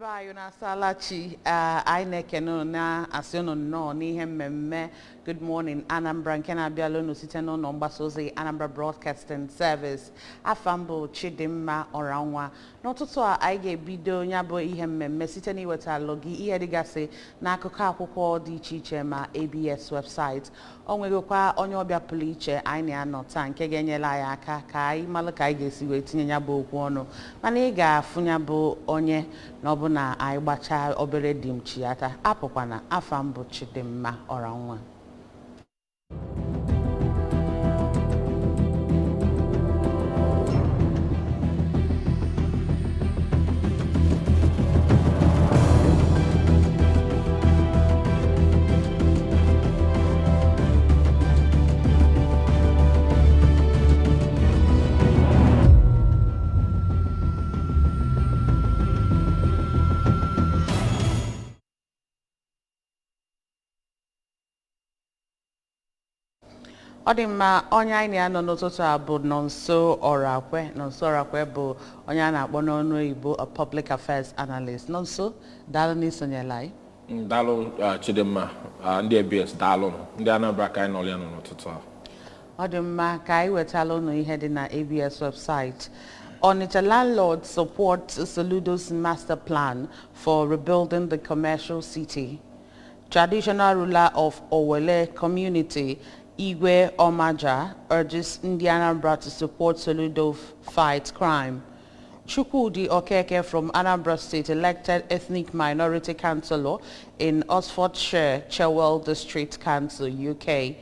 Ndibayo na Salachi, I keno na asiono no ni mmemme. Good morning, Anambra nkena bialo no siteno no mbasozi Anambra Broadcasting Service. Afambo Chidimma Oranwa. N'ọtụtụ a anyị ga-ebido nyabo ihe mmemme site n'iweta logi ihe dịgasị n'akụkọ akwụkwọ dị iche iche ma ABS website. O nwegokwa onye ọbịa pụrụ iche anyị na-anọ taa nke ga-enyela anyị aka ka anyị malụ ka anyị ga-esi wee tinye nyabo okwu ọnụ. Mana ị ga-afụ nyabo onye n'ọbụna anyị gbachaa obere dimchiata apụkwana Afambo Chidimma Oranwa. Odima onye anyị na-anọ n'ụtụtụ a bụ Nonso Orakwe bụ onye a na-akpọ n'ọnụ Igbo a public affairs analyst. Nonso, daalụ n'isonyela anyị. Daalụ Chidimma, ndị ABS daalụ, ndị Anambra ka anyị nọ ya n'ụtụtụ a. Odima ka anyị wetala unu ihe dị na ABS website. Onitsha landlords support Soludo's master plan for rebuilding the commercial city. Traditional ruler of Owele community Igwe Omaja urges Ndi Anambra to support Soludo fight crime. Chukwudi Okeke from Anambra State, elected ethnic minority councillor in Oxfordshire, Chewell District Council, UK.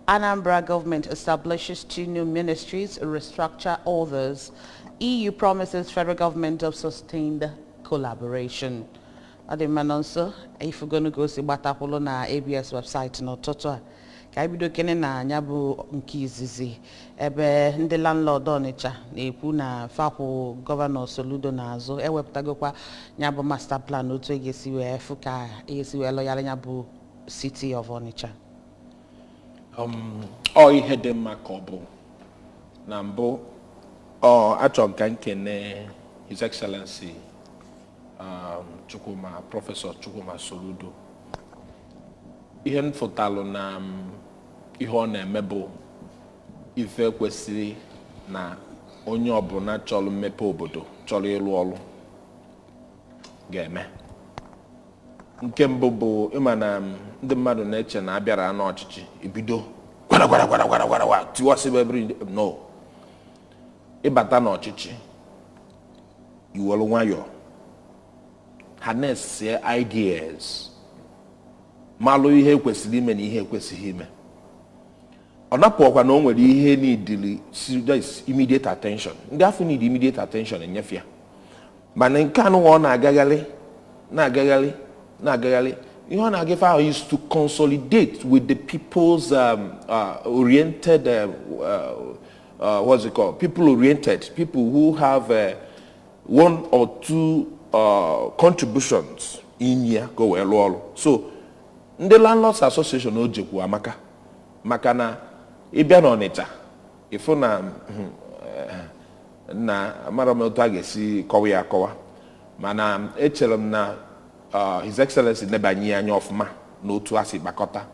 Anambra government establishes 2 new ministries, restructure others. EU promises federal government of sustained collaboration. Adimanonso, if we're going to go see Batapolo na ABS website no toto. Ka ibido kene na anya bụ nke izizi ebe ndị landlord Onitsha na-ekwu na fapụ gọvanọ Soludo n'azụ ewepụtagokwa nya bụ master plan otu ga-esi wee fụ ka esi wee lọyara nya bụ city of Onitsha. Ihe dị mma ka ọ bụ na mbụ achọ ka nkene His Excellency Professor Chukwuma Soludo. Ihe nfụtalụ na ihe ọ na-eme bụ ife kwesịrị na onye ọbụla chọrọ mmepe obodo chọrọ ịlụ ọrụ ga-eme. Nke mbụ bụ ịma na ndị mmadụ na-eche na abịara n'ọchịchị ibido gwara tiwasịba every no. Ịbata n'ọchịchị iwelu nwayọọ ha na-ese ideas malụ ihe kwesịrị ime na ihe kwesịghị ime. Ọ napụọkwa na o nwere ihe needili immediate attention. Ndị afọ need immediate attention enyefe ya. Mana nke anụ ọ na-agagharị ihe ọ na-agafe ahụ is to consolidate with the people's oriented what's it called? People oriented, people who have 1 or 2 contributions in here go wee lụọ ọrụ. So ndị landlords association o jekwu amaka maka na ịbịa n'Ọnịcha ịfụ na amara m otu a ga-esi kọwa ya akọwa mana echere m na His Excellency nebanye anya ọfụma n'otu a si kpakọta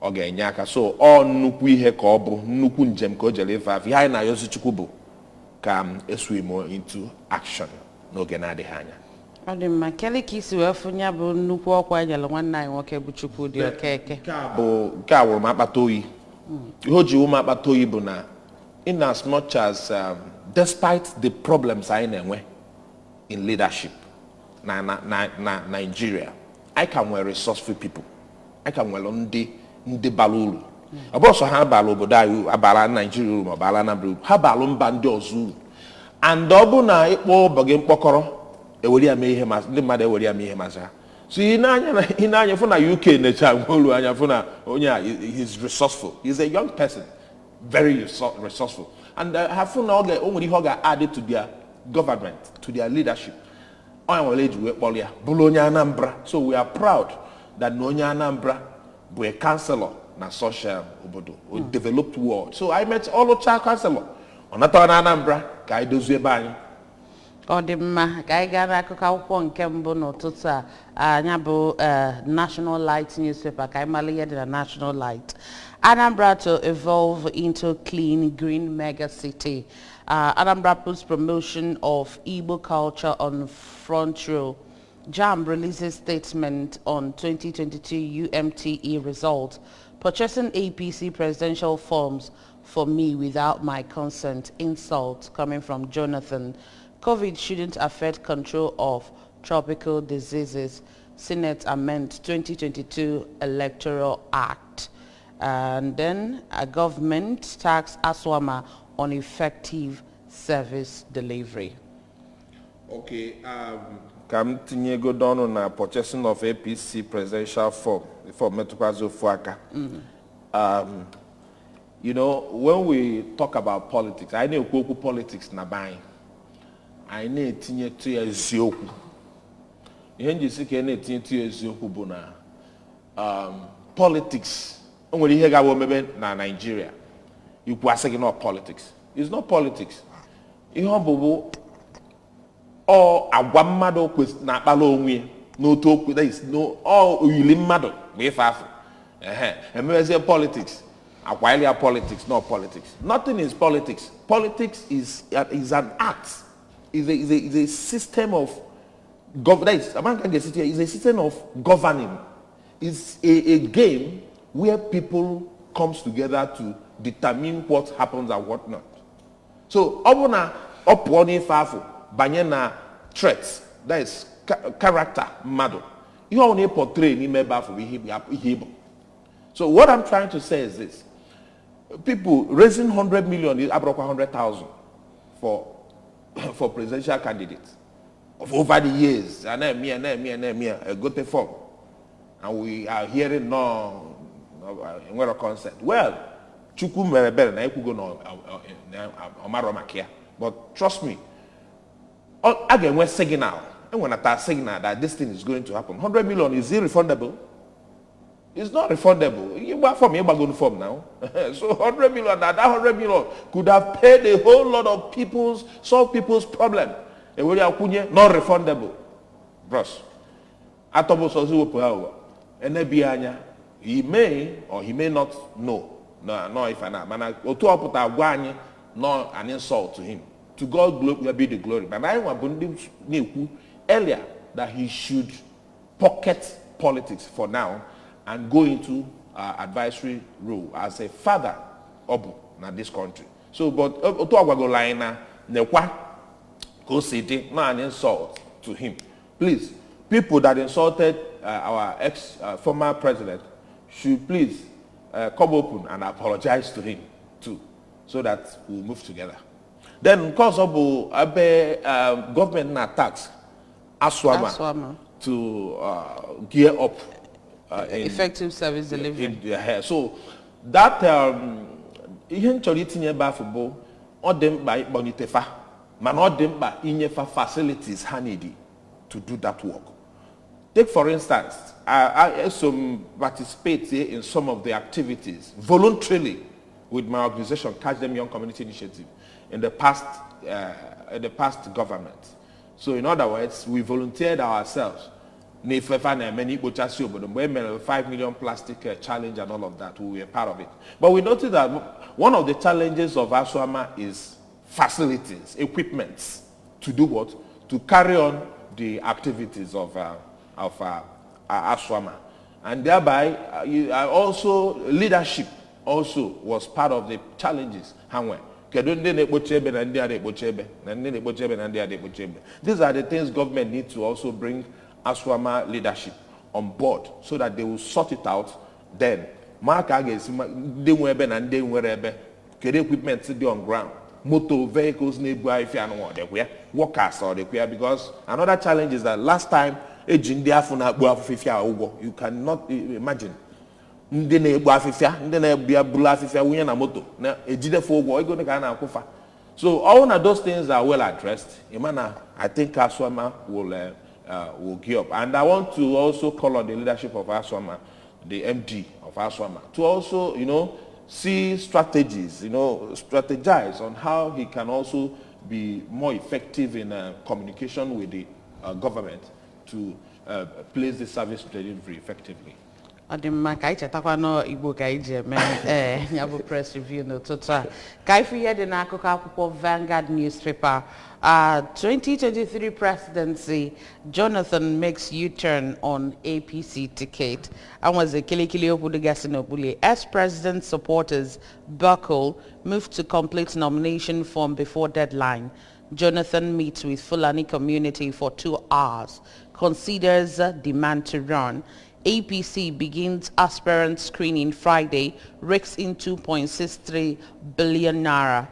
ọ ga-enye aka. So nnukwu ihe ka ọ bụ nnukwu njem ka o jere ife afọ ihe anyị na-ayọzi Chukwu bụ ka eswimo into action n'oge na-adịghị anya. Odima kele ka isi wee fụnya bụ nnukwu ọkwa nyere nwanne anyị nwoke bụ Chukwudi Okeke. Nke a wụrụ m akpata oyi. Ihe o ji wụ m akpata oyi bụ na in as much as despite the problems anyị na-enwe in leadership na Nigeria, I can nwere resourceful people. I can nwere ndị bara uru. Ọ bụrụ sọ ha bara obodo anyị abara Nigeria uru ma ọ bara Anambra uru, ha bara mba ndị ọzọ uru. And ọ bụ na ịkpọ ụbọgị mkpọkọrọ ewere ya mee ihe ma ndị mmadụ ewere ya mee ihe maza. So ị na-anya fụ na UK na-echa olu anya fụ na onye a he's resourceful. He's a young person, very resourceful. And ha fụ na o nwere ihe ọ ga-add to their government, to their leadership. Onye nwere eji wee kpọrọ ya bụrụ onye Anambra. So we are proud that na onye Anambra bụ a councillor na social obodo, a developed world. So I met Olucha councillor. Ọ natara na Anambra ka anyị dozie ebe anyị. Odimma ka anyị gaa n'akụkọ akwụkwọ nke mbụ n'ụtụtụ a anya bụ National Light newspaper ka anyị mara ihe dị na National Light. Anambra to evolve into clean green mega city. Anambra puts promotion of Igbo culture on front row. JAMB releases statement on 2022 UMTE results. Purchasing APC presidential forms for me without my consent. Insult coming from Jonathan. COVID shouldn't affect control of tropical diseases. Senate amend 2022 Electoral Act. And then a government tax ASWAMA on effective service delivery. Okay, kam tinyego dono na purchasing of APC presidential form before Metupazo Fuaka. You know, when we talk about politics, I know politics na buying. I need tinye to ezioku. Ihe njisi ka na tinye to ezioku bụ na politics. Onwere ihe ga-abụ mebe na Nigeria. Ikwu asị gị not politics. It's not politics. Ihe ọ bụ ọ agwa mmadụ na-akpala onwe n'otu okwu that is no ọ oyili mmadụ bụ ife afọ. Emebezie politics. Akwaili politics, not politics. Nothing is politics. Politics is an act. Is a system of governance. Is a system of governing. It's a game where people comes together to determine what happens and what not. So, obuna opwoni fafu banyena threats. That is character mado. You only portray ni mebafu bihibo. So, what I'm trying to say is this: people raising 100 million is about 100,000 for presidential candidates of over the years, and then me, a good form, and we are hearing no consent. Well, Chuku Merebel na ekugo no Omaro Makia, but trust me, again we're signal, and when I signal that this thing is going to happen, 100 million is irrefundable. It's not refundable. You buy from going form now. So 100 million, that 100 million could have paid a whole lot of solve people's problem. And when you not refundable. Bros. Atobo sozu power. And he may or he may not know. No, if I know. Man, not an insult to him. To God will be the glory. But I want earlier that he should pocket politics for now and go into advisory role as a father of this country. So, but go city, not an insult to him. Please, people that insulted our former president should please come open and apologize to him too, so that we'll move together. Then, because of government attacks, ASWAMA to gear up. Effective service delivery. So that ihe chọrọ itinye ba football ọ dị mkpa ịkpọnitefa mana ọ dị mkpa inyefa facilities ha need to do that work. Take for instance, I participate in some of the activities voluntarily with my organization, Catch Them Young Community Initiative, in the past government. So in other words, we volunteered ourselves. 5 million plastic challenge and all of that, we were part of it. But we noticed that one of the challenges of ASWAMA is facilities, equipments to do what? To carry on the activities of ASWAMA. And thereby, also leadership also was part of the challenges. These are the things government needs to also bring ASWAMA leadership on board so that they will sort it out. Then, equipment to be on ground, motor vehicles need workers or because another challenge is that last time you cannot imagine. So all of those things are well addressed. I think ASWAMA will gear up. And I want to also call on the leadership of ASWAMA, the MD of ASWAMA, to also, see strategies, strategize on how he can also be more effective in communication with the government to place the service delivery effectively. Ọdịmma ka anyị chetakwa n'Igbo ka anyị ji eme ya bụ press review n'ụtụtụ a ka anyị fụ ihe dị n'akụkọ akwụkwọ Vanguard newspaper. 2023 presidency, Jonathan makes U-turn on APC ticket. Anwaze kilikili obudigasi n'obule. Ex-president supporters buckle, move to complete nomination form before deadline. Jonathan meets with Fulani community for 2 hours. Considers demand to run. APC begins aspirant screening Friday, rakes in 2.63 billion naira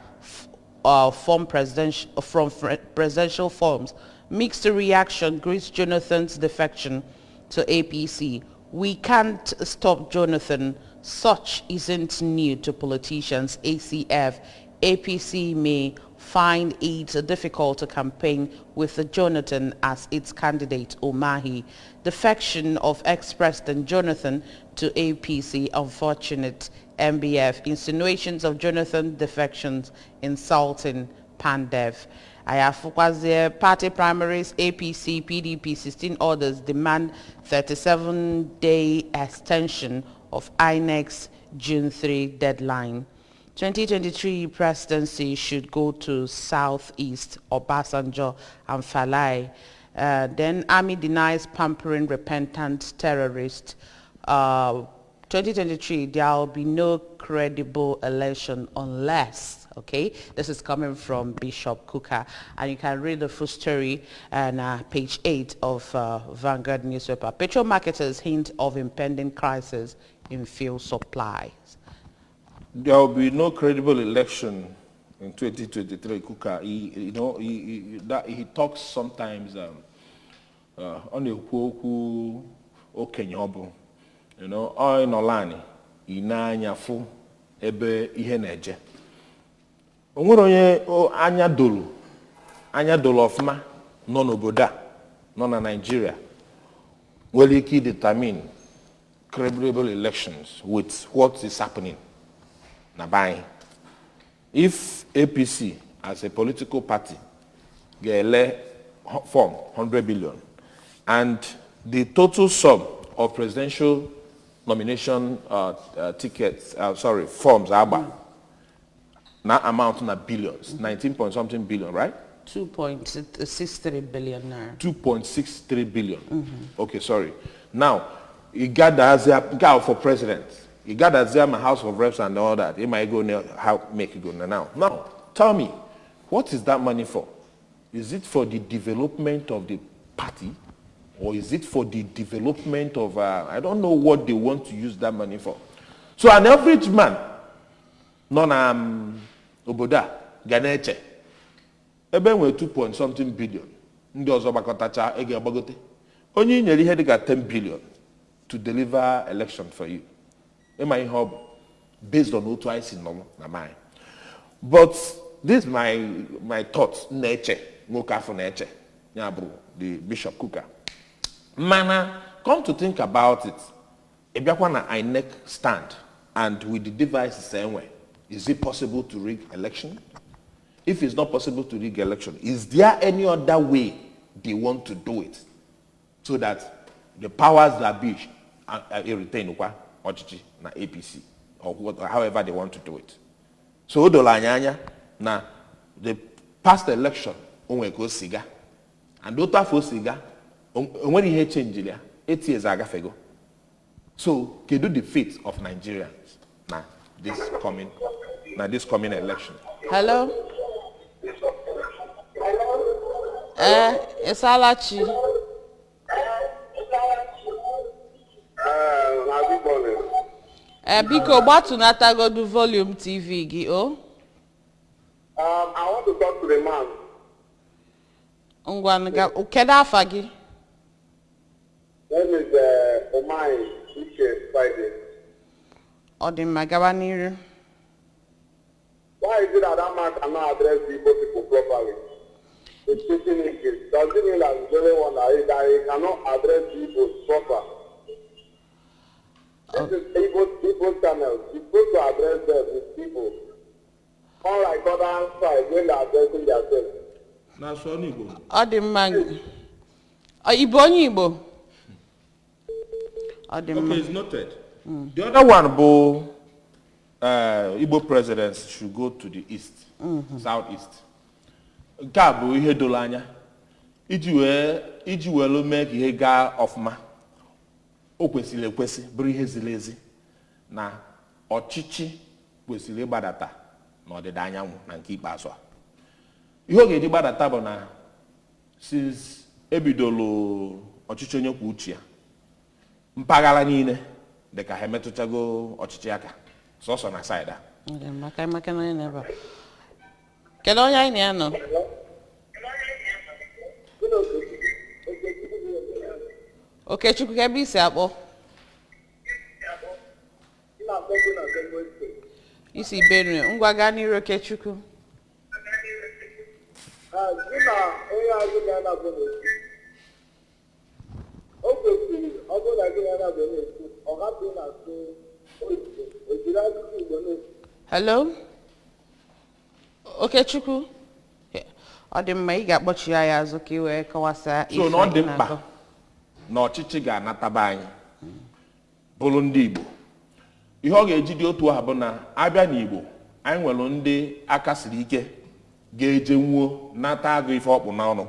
from presidential forms. Mixed reaction greets Jonathan's defection to APC. We can't stop Jonathan. Such isn't new to politicians. ACF. APC may find it difficult to campaign with Jonathan as its candidate. Omahi. Defection of ex-president Jonathan to APC unfortunate. MBF. Insinuations of Jonathan defections insulting Pandev. Ayafukwazie party primaries, APC, PDP, 16 others demand 37-day extension of INEC's June 3 deadline. 2023 presidency should go to Southeast, Obasanjo and Falai. Then army denies pampering repentant terrorists. 2023, there will be no credible election unless, okay, this is coming from Bishop Kuka, and you can read the full story on page 8 of Vanguard newspaper. Petrol marketers hint of impending crisis in fuel supplies. There will be no credible election in 2023. Kuka, he talks sometimes on the Kuku Okenyobo. Oil nolani inanya fu ebe ihe na-eje. Onwere onye anya dolo ofuma nọ n'obodo a nọ na Nigeria nwere ike determine credible elections with what is happening na buying. If APC as a political party ga-ele form 100 billion and the total sum of presidential nomination tickets, forms, now amount na billions, 19 point something billion, right? 2.63 billion naira. 2.63 billion. Okay, sorry. Now, you got the guy for president. You got the House of Reps and all that. It might go now, how make it go now. Now, tell me, what is that money for? Is it for the development of the party? Or is it for the development of, I don't know what they want to use that money for. So an average man, oboda, ganeche, ebe nwe 2 point something billion, ndị ọzọ gbakọtacha ege agbagote. Onye nyere ihe dịka 10 billion to deliver election for you. Ema ihe ọ bụ, based on otu I see normal na mine. But this is my thoughts, neche, nwoke afọ neche, nyabru, the Bishop Kuka. Mana, come to think about it, Ebiakwa na INEC stand and with the device the same way, is it possible to rig election? If it's not possible to rig election, is there any other way they want to do it so that the powers that be retain Ochichi na APC or however they want to do it? So Odolanyanya na the past election onwe go siga and dota for siga when he change 8 years agafego. So can do the fate of Nigerians now this coming election. Hello. It's Alachi. Biko gbatunata go do volume TV gi o. I want to talk to the man. Ngwanga ukeda afa gi. Name is Omai Ike Friday. Odimma gawa n'iru. Why is it that man cannot address the people properly? He's speaking English. Does it mean that he's the only one that he cannot address people proper? This is Igbo channel. He's supposed to address them with people. All like other side when they are addressing themselves. Na so n'Igbo. Ọ dị mma. Igbo onye Igbo. Ọ dị mma. Okay, it's noted. The other one bụ Igbo presidents should go to the east, southeast. Nke a bụ ihe doro anya iji wee mee ka ihe gaa ọfụma. O kwesịrị ekwesị bụrụ ihe ziri ezi na ọchịchị kwesịrị ịgbadata n'ọdịda anyanwụ na nke ikpeazụ a. Ihe ọ ga-eji gbadata bụ na since ebidolo ọchịchị onye kwuo uche ya mpaghara niile dịka ha emetụchago ọchịchị aka sọsọ na saịda. Maka na onye na-ebe a. Kedu onye anyị na-anọ? Okechukwu ka ebe isi akpọ? Isi Benue. Ngwa gaa n'iru Okechukwu. Hello? Okechukwu? Ọ dị mma ị ga-akpọchi ya azụ ka ị wee kọwasa ife. So na ọ dị mkpa na ọchịchị ga-anataba anyị bụrụ ndị Igbo. Ihe ọ ga-eji dị otu ahụ bụ na abịa n'Igbo anyị nwere ndị aka siri ike ga-eje nwuo nata agụ ife ọkpụ n'ọnụ.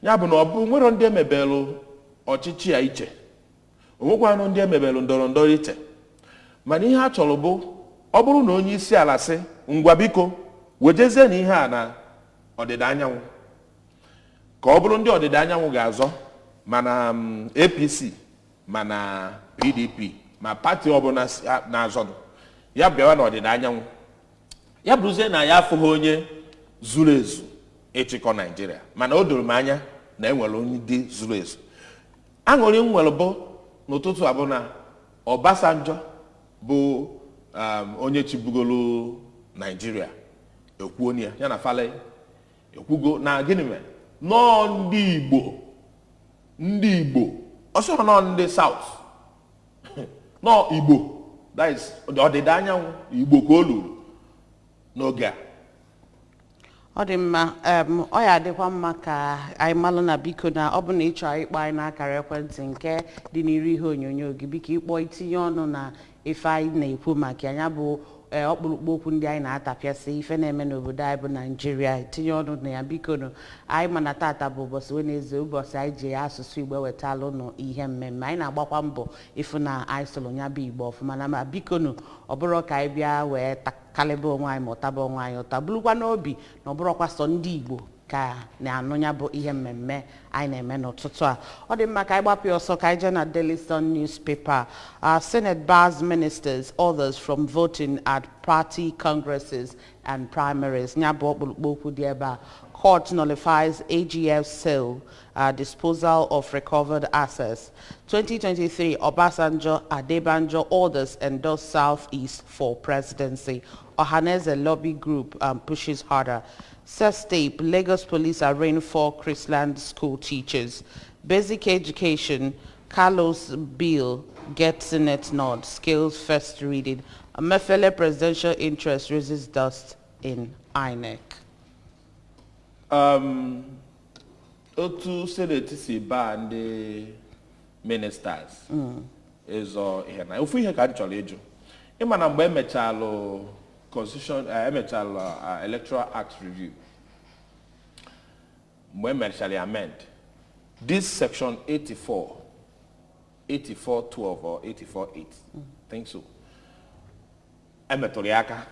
Ya bụ na ọ bụ nwere ndị emebelụ ọchịchị ya iche, onwekwanụ ndị emebelụ ndọrọ ndọrọ iche, mana ihe a chọrọ bụ ọ bụrụ na onye isi ala sị ngwa biko wejezie na ihe a na ọdịda anyanwụ ka ọ bụrụ ndị ọdịda anyanwụ ga-azọ mana APC mana PDP ma pati ọbụla na-azọdụ ya bịawa n'ọdịda anyanwụ ya bụrụzie na ya afụghị onye zuru ezu ịchịkọ Naịjirịa, mana o doro m anya na enwere onye dị zuru ezu. Aṅụrị m nwere bụ n'ụtụtụ abụ na Obasanjo bụ onye chibugolo Naịjirịa ekwuo ya na Fale ekwugo na gịnị mere nọọ ndị Igbo ọsọ nọ ndị South nọọ Igbo, that is ọdịda anyanwụ Igbo ka o luru n'oge a. Ọ dị mma, ọ ya adịkwa mma ka anyị malụ na biko na ọ bụ na ị chọrọ ịkpọ anyị n'akara ekwentị nke dị n'iru ihe onyonyo gị biko ịkpọ itinye ọnụ na ife anyị na-ekwu maka anya bụ ọkpụrụkpụ okwu ndị anyị na-atapịasị ife na-eme n'obodo anyị bụ Naịjirịa tinye ọnụ na ya biko nụ. Anyị mana tata bụ ụbọchị Wenezdee, ụbọchị anyị ji asụsụ Igbo wetalụ nụ ihe mmemme. Anyị na-agbakwa mbọ ịfụ na anyị sụrụ nya bụ Igbo ọfụma na ma biko nụ ọ bụrụ ka anyị bịa wee kalịba onwe anyị ma ụtaba onwe anyị ụta bụrụkwa n'obi na ọ bụrụkwa sọ ndị Igbo ka na-anụ ya bụ ihe mmemme anyị na-eme n'ụtụtụ a. Ọ dị mma ka anyị gbapụ ọsọ ka anyị jee na Daily Sun newspaper. Senate bars ministers others from voting at party congresses and primaries. Ya bụ ọkpụrụkpụ okwu dị ebe a. Court nullifies AGF sale, disposal of recovered assets. 2023, Obasanjo Adebanjo orders endorse Southeast for presidency. Ohaneze lobby group pushes harder. Sestape, Lagos police arraign 4 Chrisland school teachers. Basic education, Carlos bill gets Senate nod, scales first reading. Mefele presidential interest raises dust in INEC. Otu Senate si baa ndị ministers ịzọ ihe na ofu ihe ka a chọrọ ịjụ ịma na mgbe emechalụ constitution emechalụ electoral act review mgbe emechalụ amend this section 84 12 or 84.8 think so emetụrụ ya aka.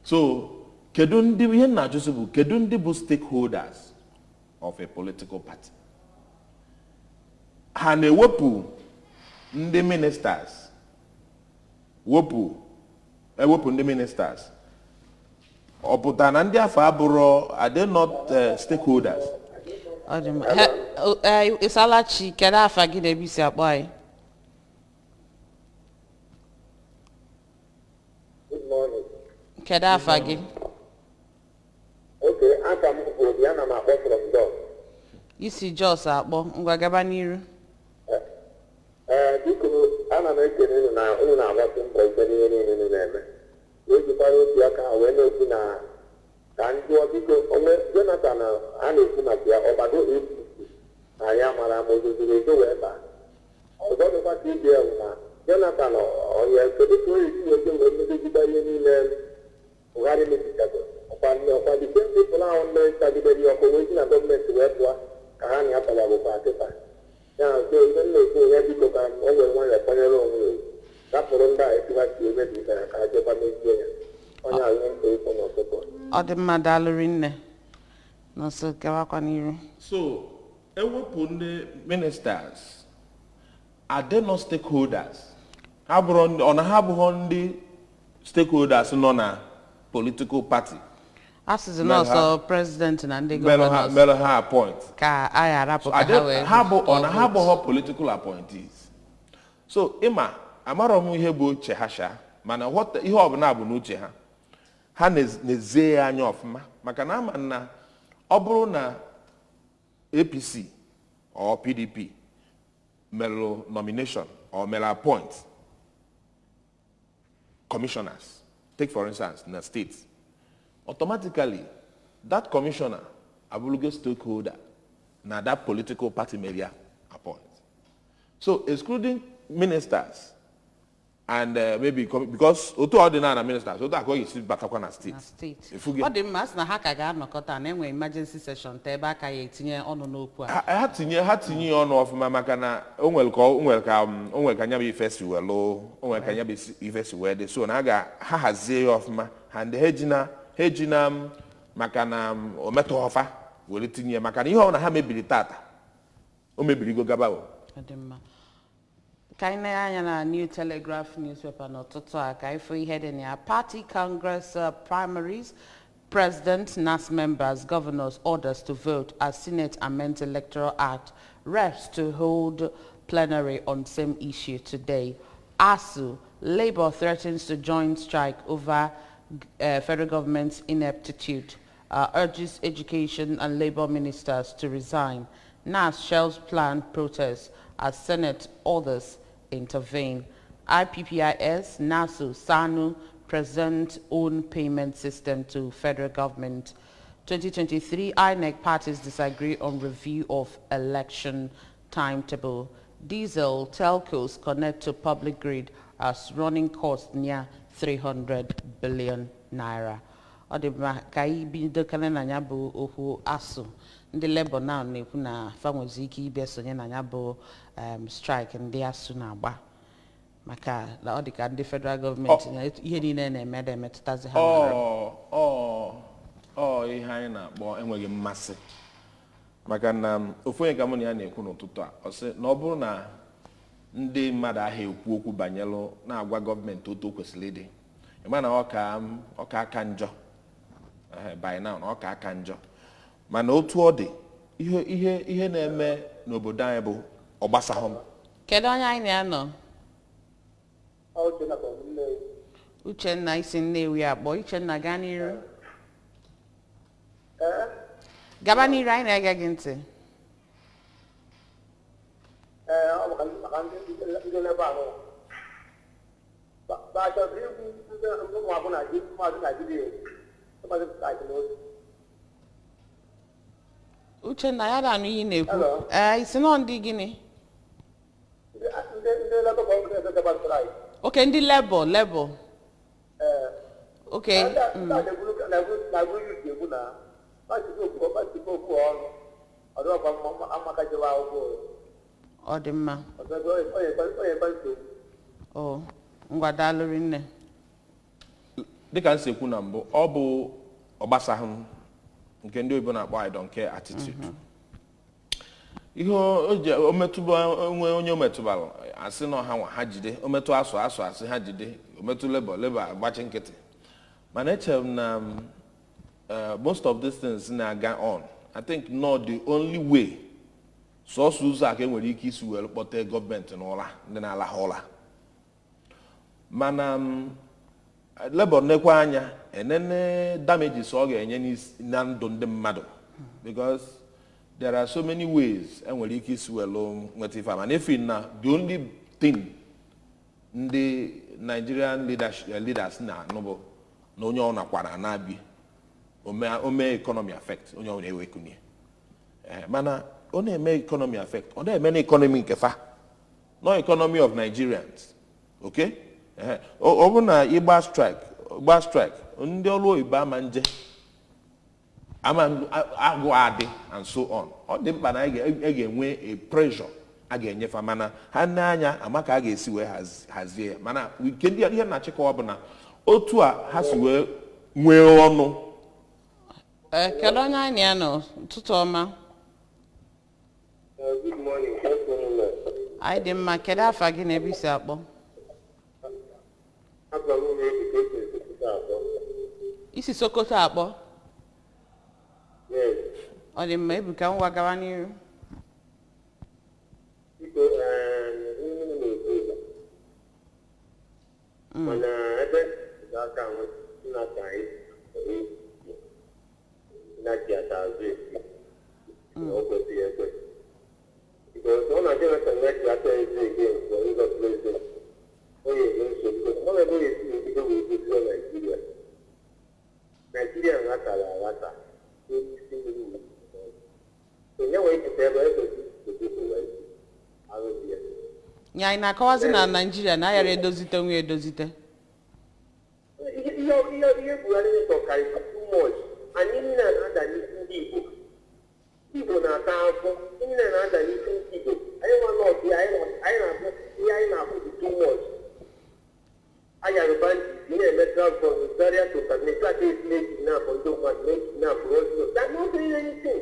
So kedu ndị ihe na-ajụsị bụ kedu ndị bụ stakeholders of a political party? Ha na-ewepụ ndị ministers ewepụ ndị ministers ọ pụtara na ndị afọ abụrụ are they not stakeholders? Ọ dị mma. Isalachi kedu afa gị na ebisi akpọ anyị? Good morning. Kedu afa gị? Okay, after m kwuru ya na m akpọ from Jos. Isi Jos akpọ, ngwa gaba n'iru. Biko ana m ekele unu na unu na-agbasi mbọ ike n'ihe niile unu na-eme. na-ejikwara otu aka ha wee na-ekwu na ka ndị ọbiko onwe Jonathan a na-ekwu maka ya ọgbado APC na ya mara ma ozozuru ezo wee baa. Ọzọ dịkwa ka ibe ya na Jonathan onye kedu ka o esi wete wee megide ihe niile Buhari mebichago ọkwa dike ndị pụrụ ahụ ndị tagidere ya ọkụ wee si na gọọmenti wee pụọ ka ha na-apagagokwa akịta ya nke ihe na-ekwu onye biko ka o were nwanyị kwanyere onwe ya rapụrụ ndị a etigasi emebitara ka ha jekwa mezie ya onye ahụ ihe nke ịkwụ n'ụtụtụ. Ọ dị mma daalụrị nne nọsọ kewakwa n'iru. So ewepụ ndị ministers are they not stakeholders? Ha bụrụ ndị stakeholders nọ na political party. Asịsị nọọsọ president na ndị gọvanọs mere ha appoint ka a ghara pụta ha wee ha bụ political appointees. So ịma amarọ m ihe bụ uche ha sha mana ihe ọbụla bụ n'uche ha ha na-eze ya anya ọfụma maka na ama na ọ bụrụ na APC or PDP mere nomination or mere appoint commissioners, take for instance in the states, automatically that commissioner abulugo stakeholder na that political party media appoint. So excluding ministers and maybe because otu ordinary ministers otu akọ isi batakwa na state. Ọ dị mma na ha ka ga-anọkọta na enwe emergency session ta ebe aka ya etinye ọnụ n'okwu a. Ha tinye ọnụ ọfụma maka na o nwere ka nya bụ ife si welu o nwere ka nya bụ ife si wee dị so na ha hazie ya ọfụma ha ndị ha ejina maka na o metụ ọfa were tinye maka na ihe ọ na ha mebiri tata o mebiri go gabawo. Ọ dị mma. Ka anyị na-anya na New Telegraph newspaper n'ụtụtụ a ka ifo ihe dị na Party Congress primaries, President, NAS members, governors orders to vote as Senate amends Electoral Act, reps to hold plenary on same issue today. ASU, Labour threatens to join strike over federal government's ineptitude, urges education and Labour ministers to resign. NAS shelves planned protests as Senate orders intervene. IPPIS, NASU, SANU present own payment system to federal government. 2023 INEC parties disagree on review of election timetable. Diesel telcos connect to public grid as running cost near 300 billion naira. Ọ dị mma ka anyị bido kane na ya bụ okwu ASU. Ndị Labour now na-ekwu na fa nwezi ike ịbịa sonye na ya bụ strike ndị ASU na-agba maka na ọ dị ka ndị federal gọọmenti ihe niile na-eme emetụtazi ha ihe anyị na-akpọ enweghị mmasị maka na ofu onye ka mụ na ya na-ekwu n'ụtụtụ a ọ sị na ọ bụrụ na ndị mmadụ ahụ ekwu okwu banyelụ na-agwa gọọmenti otu o kwesịrị ịdị ịma na ọ ka aka njọ by now na ọ ka aka njọ mana otu ọ dị ihe na-eme n'obodo anyị bụ ọgbasahụ m. Kedu onye anyị na-anọ? Uchenna isi Nnewi akpọ. Uchenna gaa n'iru. Gaba n'iru anyị na-ege gị ntị. Uchenna ya da ihe na-ekwu. Isi nọ ndị gịnị? Okay, ndị Labour. Okay. Ọ dị mma. Ngwa daalụrị nne. Dịka m si ekwu na mbụ ọ bụ ọgbasahụ nke ndị oyibo na-akpọ I don't care attitude. Ihe o metụba onye o metụbara asị na ọha nwa ha jide o metụ asụ asị ha jide o metụ Labour agbachi nkịtị mana echere m na most of these things na-aga on. I think not the only way sọsọ ụzọ a ka enwere ike isi were kpọta gọọmenti n'ụra ndị na-ala ha ụra mana Labour nekwa anya enene damages ọ ga-enye na ndụ ndị mmadụ because there are so many ways enwere ike isi welu nweta ife mana efi na the only thing ndị Nigerian leaders na-anụ bụ na onye ọ nakwara na-abi ome economy affect onye ọ na-ewekunye mana ọ na-eme economy affect ọ na-eme na economy nke fa no economy of Nigerians okay ọ bụ na ịgba strike ndị ọrụ oyibo ama nje ama agụ adị and so on ọ dị mkpa na a ga-enwe a pressure a ga-enyefa mana ha n'anya ama ka a ga-esi wee hazie ya mana nke ndị ihe na-achịkọwa bụ na otu a ha si wee nwee ọnụ kedu onye anyị ya nọ ụtụtụ ọma Good morning. anyị dị mma kedu afa gị na ebe isi akpọ isi Sokoto akpọ Yes. ọ dị mma Ebuka ngwa gawa n'ihu Mana ebe ga-aka nweta na-achịatazi o kwesịghị ekwesị. Because ọ na-achịata na-achịata eze again for ịzọ president. Ọ ga-enwe nsogbu. Ọ na-ebe esi ebido wee gosi Nigeria. Nigeria ghatara aghata. Onye wee cheta ebe ekwesị arụzi ya. nya anyị na-akọwazi na Naịjirịa na ayara edozite nwe edozite ihe Buhari na-etọkarị too much anyị niile na-ada n'isi ndị Igbo na-ata afọ ndị niile na-ada n'isi ndị Igbo anyị nwa nọọsụ anyị na-abụ ihe anyị na-ahụ dị too much ayaruba ndị na-eme transport karịa tokanekata ezineki na-afọ ndị mmadụ na-eji na-afọ ọzọ that not doing anything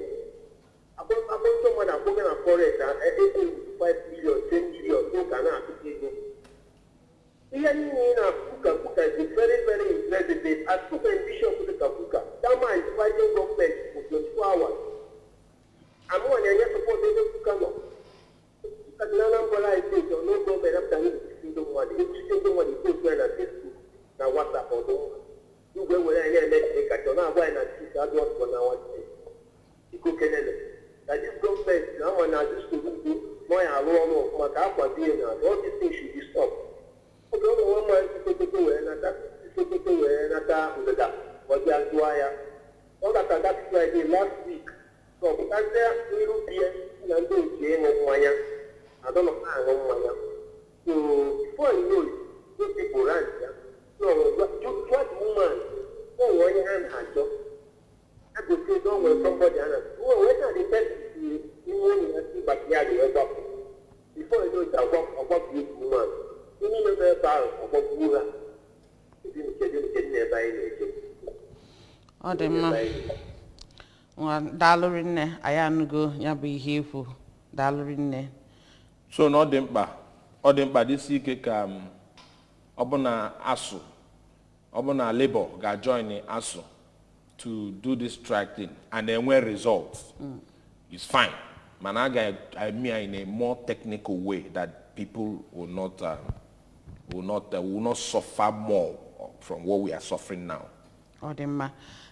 akpọnchọ mmadụ akpọga na forest ego 5 million 10 million n'ụka na-akụta ego ihe niile na-akụka is very very impressive as super bishop dị ka kuka that man is fighting government for 24 hours amụọ na-enye support ebe kuka nọ na Anambra steeti ọ no gọọmenti apụta na-ekwusi ndị mmadụ ekwusi ndị mmadụ postu ya na Facebook na WhatsApp ọdụ igwe were anyị na-eme kacha ọ na-agwa anyị na steeti adụ ọtụtụ na nwanne iko kenele that this government na ama na this ugbo nọ ya arụ ọrụ ọfụma ka akwado ihe na all these things should be stopped. Oge ụmụ nwa mma Sokoto wee nata ndịda ọdị azụa ya ọ gata that Friday last week so ọpụtazịa n'iru bie na ndị otu ịṅụ mmanya adọnọ ha aṅụ mmanya so before you know it those people ran ya so what woman ọ onye ha na-achọ I could say don't wait somebody and wait till the test you only have to back here the up before you know it about this woman you need to know about Buga you didn't get never in ọ dị mma nwa daalụrị nne anyị anụgo ya bụ ihe ekwu daalụrị nne so na ọ dị mkpa dịsi ike ka ọ bụ na ASUU ọ bụ na Labour ga-join ASUU to do this strike thing and then when results is fine. Managa I mean in a more technical way that people will not suffer more from what we are suffering now. Odimma.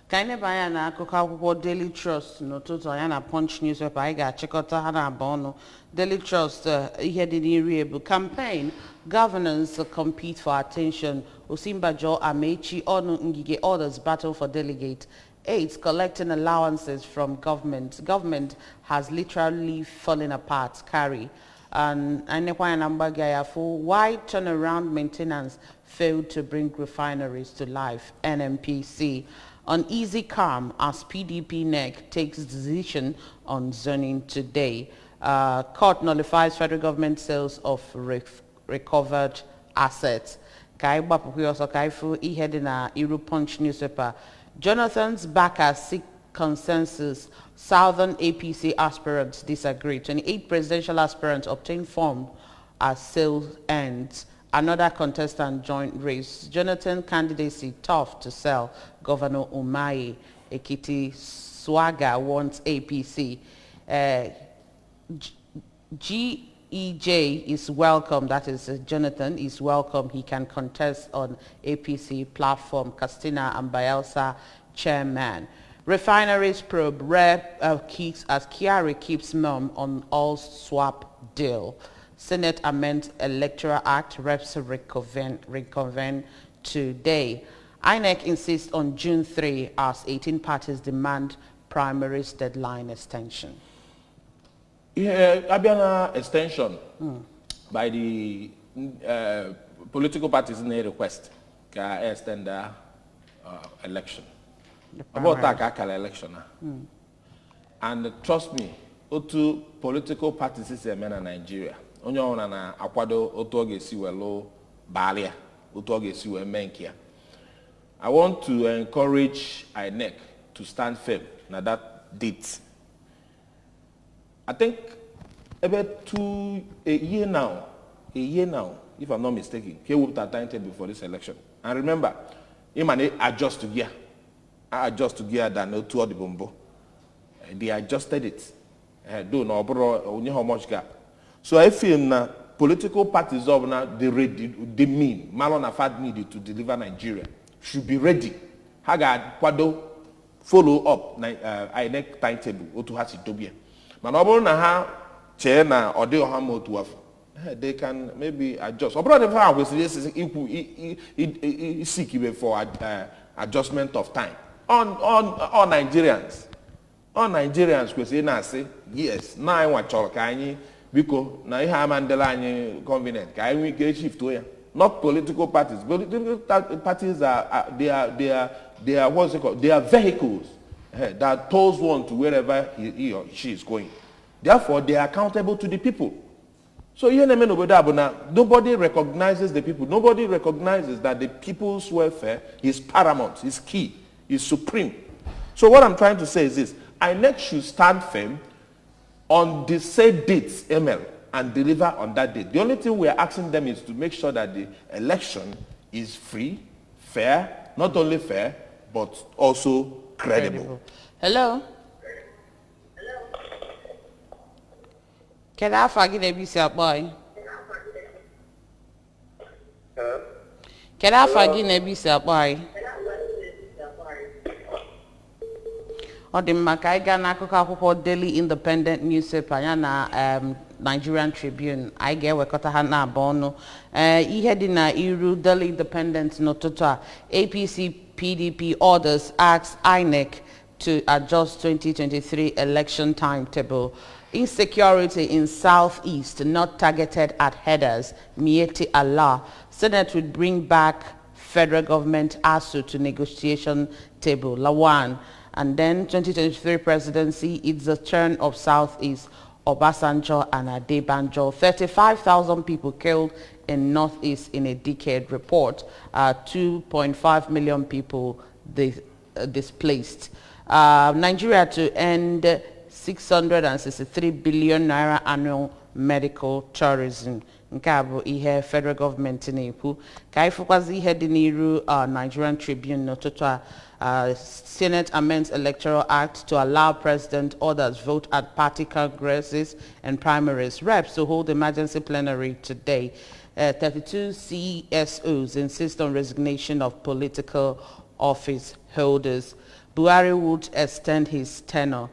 Ka anyị neba anya na akụkọ akwụkwọ Daily Trust n'ụtụtụ anya na Punch newspaper anyị ga-achịkọta ha na-aba ọnụ. Daily Trust ihe dị n'iri bụ campaign governance compete for attention. Osinbajo Amechi Onu Ngige orders battle for delegate. 8. Collecting allowances from government. Government has literally fallen apart. Carry. And why turnaround maintenance failed to bring refineries to life? NMPC. Uneasy calm as PDP NEC takes decision on zoning today. Court nullifies federal government sales of recovered assets. Kaiba Pukuyoso Kaifu Ihedina Iru Punch newspaper. Jonathan's backers seek consensus. Southern APC aspirants disagree. 28 presidential aspirants obtain form as sales ends. Another contestant joined race. Jonathan candidacy tough to sell. Governor Umahi Ekiti Swaga wants APC. GEJ is welcome, that is Jonathan is welcome. He can contest on APC platform. Castina and Bayelsa chairman. Refineries probe Rep keeps as Kiari keeps mum on all swap deal. Senate amends Electoral Act. Reps reconvene today. INEC insists on June 3 as 18 parties demand primaries deadline extension. Yeah, Abiana extension by the political parties in a request to extend the election. About that election. And trust me, otu political parties in Nigeria. Onye ọna na akwado otu oge si welo balia, otu oge si we menkia. I want to encourage INEC to stand firm na that date. I think about a year now, if I'm not mistaken, he will have timetable for this election. And remember, he may adjust to gear. I adjust to gear than to the bombo. They adjusted it. Do no only how much gap. So I feel now political parties of now they mean Malon Afad needed to deliver Nigeria should be ready. Haga Kwado follow up INEC timetable or to has it to be. Manobon na ha chair na or they they can maybe adjust. Or brother we seek for adjustment of time. On Nigerians. On Nigerians we say na say yes, now I want to kanyi because na ihe amandela anyị convenient ka anyị get shift to ya. Not political parties. Political parties are what's it called? They are vehicles that tows one to wherever he or she is going. Therefore, they are accountable to the people. So nobody recognizes the people. Nobody recognizes that the people's welfare is paramount, is key, is supreme. So what I'm trying to say is this. INEC should stand firm on the said dates, ML, and deliver on that date. The only thing we are asking them is to make sure that the election is free, fair, not only fair, but also credible. Hello? Can I forget a bit, boy? Can I forget a bit, boy? Ọ dị mma ka anyị gaa n'akụkọ akwụkwọ Daily Independent newspaper ya na Nigerian Tribune. Anyị ga-ewekọta ha na-abụ ọnụ. Ihe dị na iru Daily Independent n'ụtụtụ a, APC PDP orders asks INEC to adjust 2023 election timetable. Insecurity in Southeast not targeted at headers. Mieti Allah. Senate would bring back federal government ASU to negotiation table. Lawan. And then 2023 presidency, it's the turn of Southeast, Obasanjo and Adebanjo. 35,000 people killed in Northeast in a decade report. 2.5 million people displaced. Nigeria to end 663 billion naira annual medical tourism. Nke a bụ ihe federal government na-ekwu. Ka anyị fụkwazi ihe dị n'iru Nigerian Tribune n'ụtụtụ a. Senate amends Electoral Act to allow President orders vote at party congresses and primaries. Reps to hold emergency plenary today. 32 CSOs insist on resignation of political office holders. Buhari would extend his tenure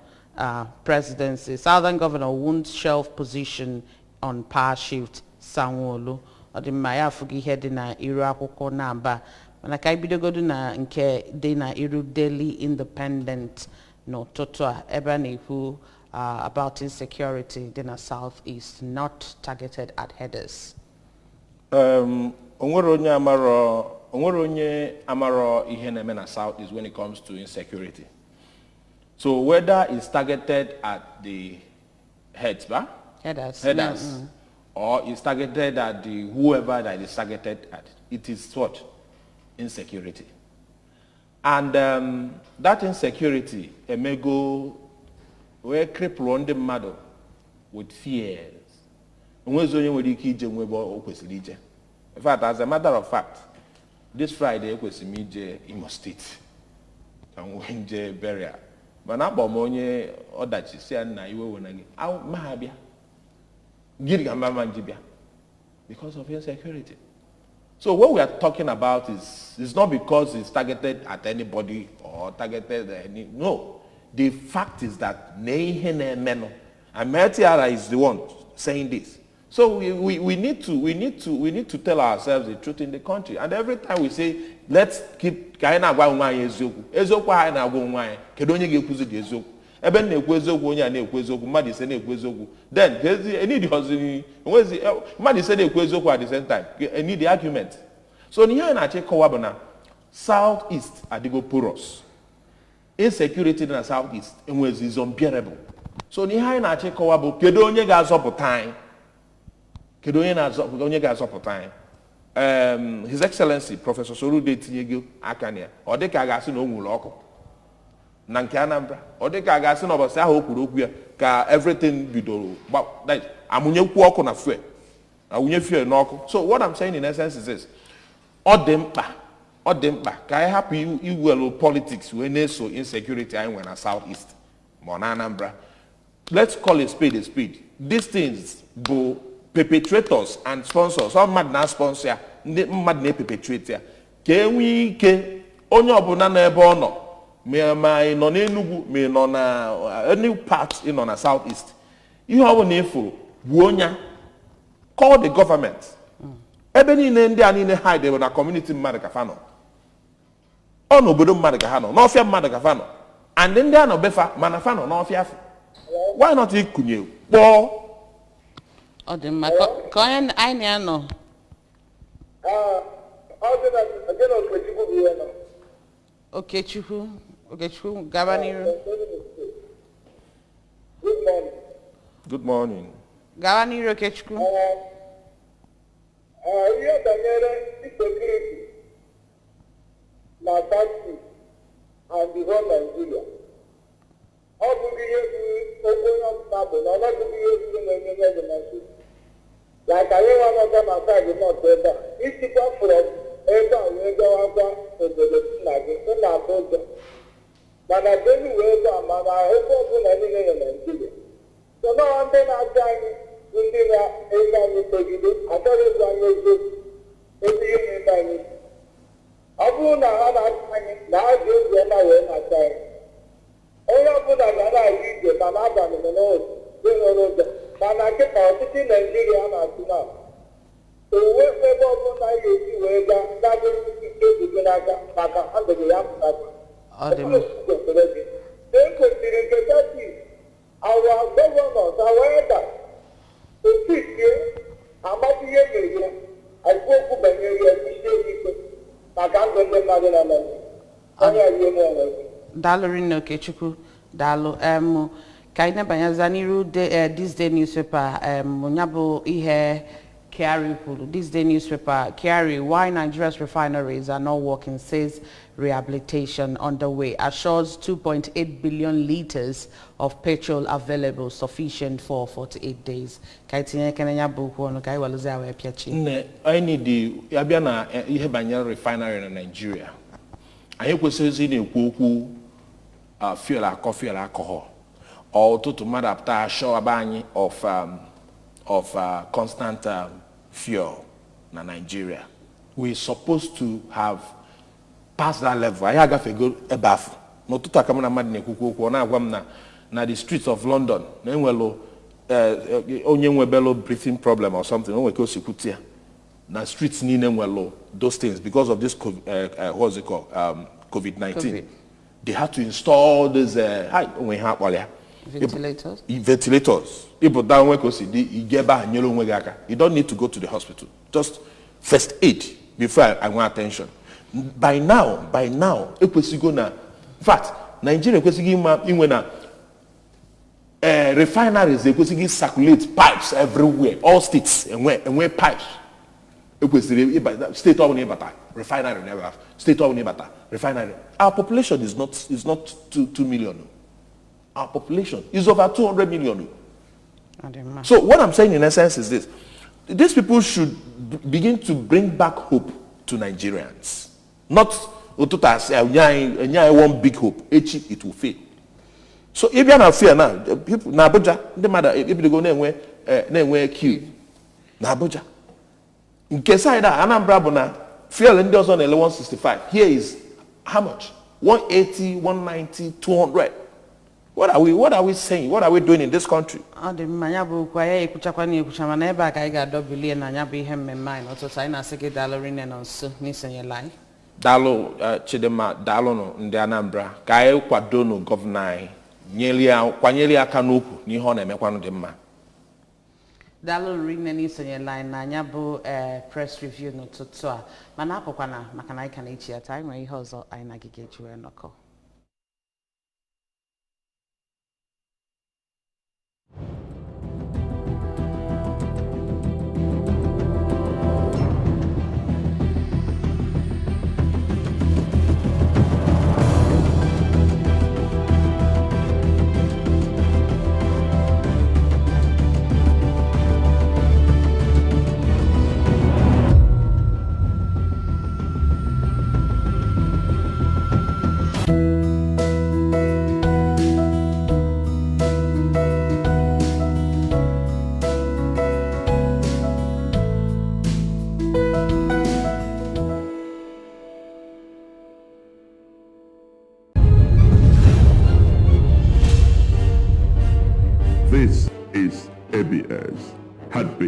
presidency. Southern governor won't shelf position on power shift. Sanwo-Olu. Ọdịmma ya afụghị ihe dị na iru akwụkwọ na-aba. Mana ka anyị bidogodu na nke dị na iru Daily Independent n'ụtụtụ a ebe a na-ekwu about insecurity dị na Southeast not targeted at headers. Onwere onye amaro ihe na-eme na Southeast when it comes to insecurity. So whether it's targeted at the headers, Yes. Or it's targeted at the whoever that is targeted at, it is what? Insecurity. And that insecurity may go where cripple on the mother with fears. In fact, as a matter of fact, this Friday was in Imo State and when burial. But now Bomonye or that you say na you will again. How mahabia? Because of insecurity. So what we are talking about is not because it's targeted at anybody or targeted at any. No. The fact is that and Metiara is the one saying this. So we need to tell ourselves the truth in the country. And every time we say, let's keep kaina agwa nwa anyị eziokwu. Eziokwu anyị na-agwa nwa anyị. Kedu onye ga-ekwuzi dị eziokwu? Ebe na-ekwu eziokwu onye a na-ekwu eziokwu, mmadụ ise na-ekwu eziokwu. Then any the mmadụ ise na-ekwu eziokwu at the same time. I need the argument. So ihe anyị na-achọ ịkọwa bụ na Southeast adigo porous. Insecurity na Southeast enwezi is unbearable. So ihe anyị na-achọ ịkọwa bụ kedu onye ga-azọpụta anyị? Kedu onye ga-azọpụta anyị? His Excellency Professor Soludo etinyego aka na ya. Ọ dị ka a ga-asị na o nwụrụ ọkụ na nke Anambra. Ọ dị ka a ga-asị na ụbọchị ahụ o kwuru okwu ya ka everything bidoro amụnyekwu ọkụ na fuel. Awụnye fuel n'ọkụ. So what I'm saying in essence is this. Ọ dị mkpa ka anyị hapụ iwelu politics wee na-eso insecurity anyị nwere na Southeast ma na Anambra. Let's call a spade a spade. These things bụ perpetrators and sponsors. All mmadụ na sponsor ya, ndị mmadụ na-perpetrate ya. Ka enwe ike onye ọbụla n'ebe ọ nọ, ma ị nọ n'Enugu, ma ị nọ na any part ị nọ na Southeast. Ihe ọ bụla ịfụrụ bụ onye call the government. Ebe niile ndị a niile hide na community mmadụ ka fa nọ. Ọ n'obodo mmadụ ka ha nọ, n'ọfịa mmadụ ka fa nọ. And ndị a nọ befa mana fa nọ n'ọfịa afọ. Why not ikunye kpọọ? Ọ dị mma ka onye anyị na-anọ. Okechukwu gaba n'iru. Good morning. Gaba n'iru Okechukwu. Ihe banyere insecurity na South and the whole Nigeria. Ọ bụghị ihe bụ okwu onye ọbụla bụ na ọ bụghị ihe bụ na-enye eze na nso. Ya ka anyị nwa nọta na saịdị nọọsụ ebe a. Isikwa fụrụ ebe a wee gawakwa obodo nna gị na-atụ ụjọ. Mana Benue wee ebe a mana ebe ọbụla niile na Nigeria. So n'ọwa ndị na-achị anyị bụ ndị na-ebe anyị tegide achọghị ịgwa anyị eziokwu ebe ihe na-ebe anyị. Ọ bụrụ na ha na-achị anyị na ha ji ozi ọma wee na-achị anyị. Onye ọbụla gara aga ije ma n'abalị ma n'otu nwere ụjọ mana nkịta ọchịchị Naijiria na-atụ na owuwe ebe ọbụla anyị ga-esi wee gaa dabere ike ejide n'aka maka adịghị ya pụtara. E kwesịrị nke tati awa gọvanọs aweda otitie amata ihe mere ya agwa okwu banyere ya isi ikpe maka ndụ ndị mmadụ na Naịjirịa. Onye ihe na-enwe Daalụ rinne Okechukwu. Daalụ. Ka anyị na-abanyaza n'iru this day newspaper nyabụ ihe Kyari kwuru. This day newspaper, Kyari, why Nigeria's refineries are not working, says rehabilitation underway, assures 2.8 billion liters of petrol available, sufficient for 48 days. Ka anyị tinye ekene nyabụ okwu ọnụ ka anyị welụzi awa epiachi. I need ya bịa na ihe banyere refinery na Nigeria. Anyị kwesịrị na-ekwu okwu fuel alcohol. Ọtụtụ mmadụ apụta show aba anyị of constant fuel na Nigeria. We supposed to have passed that level. Anyị agafego ebe afọ. N'ụtụtụ aka m na mmadụ na-ekwukwu okwu ọ na-agwa m na the streets of London na enwelo onye nwebelo breathing problem or something. O nwere ka o si kwute ya. Na streets niile nwelo those things because of this what's it called COVID-19. COVID. They had to install this Ventilators. Ventilators. You don't need to go to the hospital. Just first aid before I want attention. By now, in fact, Nigeria refineries they circulate pipes everywhere, all states and where pipes. State of Nibata, refinery never have. State of Nibata, refinery. Our population is not 2 million. Our population is over 200 million. So what I'm saying in essence is this. These people should begin to bring back hope to Nigerians. Not one big hope. It will fail. So if you are fear now, people na Abuja, the matter if they go nowhere queue. Na Abuja. In case I that Anambra bona fuel in those on 165. Here is how much? 180, 190, 200. What are we saying? What are we doing in this country? Ọ dị mma ya bụ okwu anyị ekwuchakwa na ekwucha mana ebe a ka anyị ga-adọbilie na ya bụ ihe mmemme anyị n'ụtụtụ anyị na-asị gị daalụ rinne nọ nso n'isonyela anyị. Daalụ Chidimma, daalụnụ ndị Anambra ka anyị kwado nụ gọvanọ anyị kwanyere aka n'ukwu n'ihe ọ na-emekwanụ dị mma. Daalụ rinne n'isonyela anyị na ya bụ press review n'ụtụtụ a mana apụkwana maka na anyị ka na-echi ya taa anyị nwere ihe ọzọ anyị na gị ga-eji wee nọkọ. This is ABS Heartbeat.